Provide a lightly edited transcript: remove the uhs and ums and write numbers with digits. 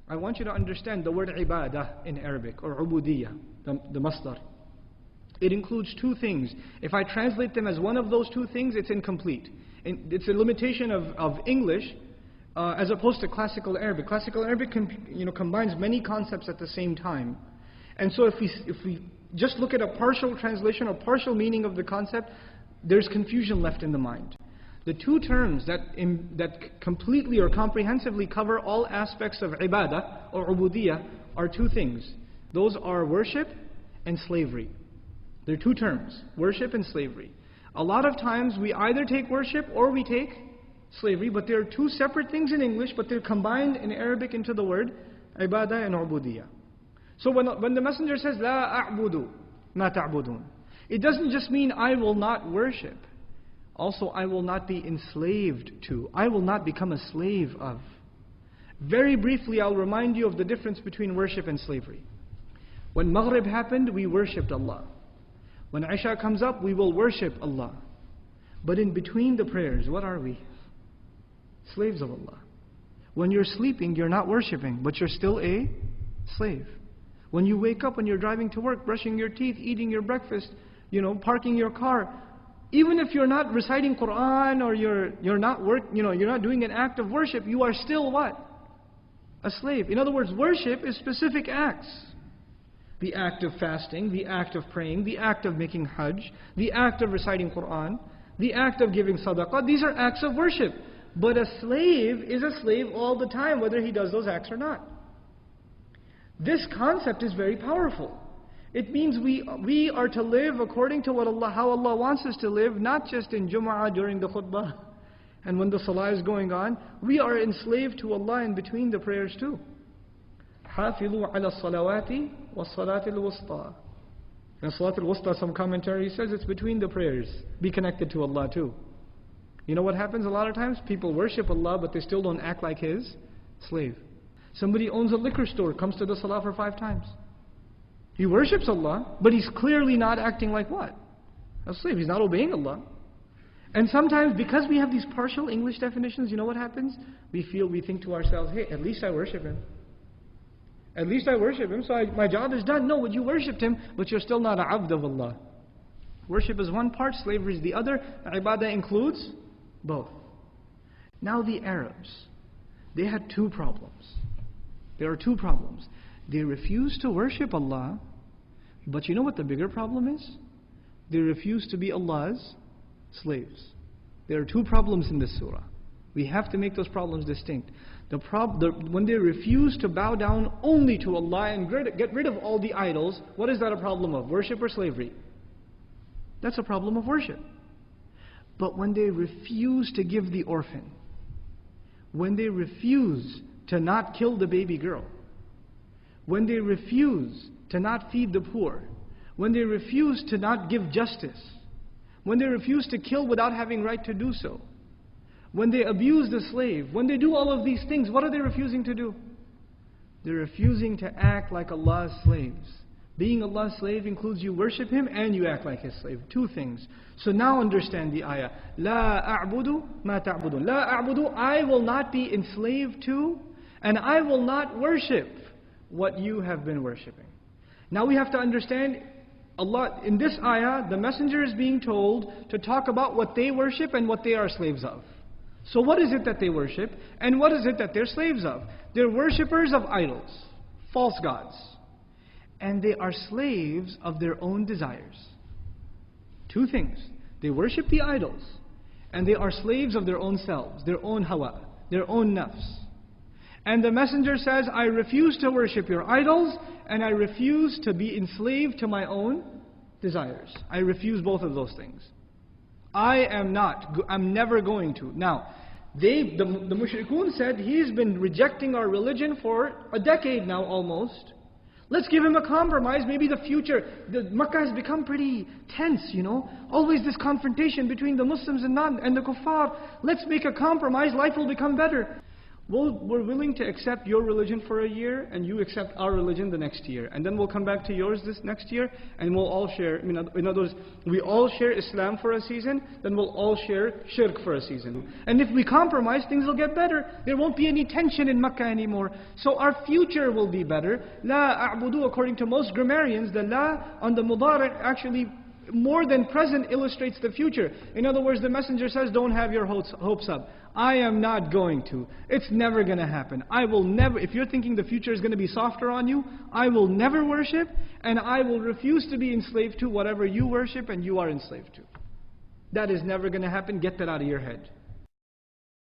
I want you to understand the word ibadah in Arabic, or ubudiyah, the masdar. It includes two things. If I translate them as one of those two things, it's incomplete. It's a limitation of English as opposed to classical Arabic. Classical Arabic combines many concepts at the same time. And so if we just look at a partial translation or partial meaning of the concept, there's confusion left in the mind. The two terms that completely or comprehensively cover all aspects of ibadah or ubudiyah are two things. Those are worship and slavery. They're two terms, worship and slavery. A lot of times we either take worship or we take slavery, but they're two separate things in English, but they're combined in Arabic into the word ibadah and ubudiyah. So when the messenger says, La a'budu ma ta'budun, it doesn't just mean I will not worship. Also, I will not be enslaved to. I will not become a slave of. Very briefly, I'll remind you of the difference between worship and slavery. When Maghrib happened, we worshipped Allah. When Isha comes up, we will worship Allah. But in between the prayers, what are we? Slaves of Allah. When you're sleeping, you're not worshipping, but you're still a slave. When you wake up, when you're driving to work, brushing your teeth, eating your breakfast, parking your car, even if you're not reciting Quran or you're not doing an act of worship, you are still what? A slave. In other words, worship is specific acts. The act of fasting, the act of praying, the act of making hajj, the act of reciting Quran, the act of giving sadaqah. These are acts of worship. But a slave is a slave all the time, whether he does those acts or not. This concept is very powerful. It means we are to live according to how Allah wants us to live, not just in Jum'ah during the khutbah and when the salah is going on. We are enslaved to Allah in between the prayers too. حَافِظُوا عَلَى الصَّلَوَاتِ وَالصَّلَاةِ الْوُسْطَى. And Salat al-Wusta, some commentary says it's between the prayers. Be connected to Allah too. You know what happens a lot of times? People worship Allah, but they still don't act like His slave. Somebody owns a liquor store, comes to the salah for 5 times. He worships Allah, but he's clearly not acting like what? A slave. He's not obeying Allah. And sometimes, because we have these partial English definitions, you know what happens? We think to ourselves, hey, at least I worship Him. At least I worship Him, so my job is done. No, you worshipped Him, but you're still not a abd of Allah. Worship is one part, slavery is the other. Ibadah includes both. Now the Arabs, they had 2 problems. There are 2 problems. They refuse to worship Allah, but you know what the bigger problem is? They refuse to be Allah's slaves. There are 2 problems in this surah. We have to make those problems distinct. When they refuse to bow down only to Allah and get rid of all the idols, what is that a problem of? Worship or slavery? That's a problem of worship. But when they refuse to give the orphan, when they refuse to not kill the baby girl, when they refuse to not feed the poor, when they refuse to not give justice, when they refuse to kill without having right to do so, when they abuse the slave, when they do all of these things, what are they refusing to do? They're refusing to act like Allah's slaves. Being Allah's slave includes you worship Him and you act like His slave. 2 things. So now understand the ayah. La a'budu ma ta'budun. La a'budu, I will not be enslaved to, and I will not worship what you have been worshipping. Now we have to understand, Allah, in this ayah, the messenger is being told to talk about what they worship and what they are slaves of. So what is it that they worship, and what is it that they're slaves of? They're worshippers of idols, false gods. And they are slaves of their own desires. 2 things. They worship the idols, and they are slaves of their own selves, their own hawa, their own nafs. And the messenger says, I refuse to worship your idols, and I refuse to be enslaved to my own desires. I refuse both of those things. I'm never going to. Now, the mushrikun said, he's been rejecting our religion for a decade now almost. Let's give him a compromise, maybe the future. Makkah has become pretty tense, Always this confrontation between the Muslims and the kuffar. Let's make a compromise, life will become better. we're willing to accept your religion for a year, and you accept our religion the next year. And then we'll come back to yours this next year, and we'll all share, in other words, we all share Islam for a season, then we'll all share shirk for a season. And if we compromise, things will get better. There won't be any tension in Makkah anymore. So our future will be better. La a'budu, according to most grammarians, the la on the mudari' actually more than present illustrates the future. In other words, the messenger says, don't have your hopes up. I am not going to. It's never going to happen. I will never, if you're thinking the future is going to be softer on you, I will never worship, and I will refuse to be enslaved to whatever you worship and you are enslaved to. That is never going to happen. Get that out of your head.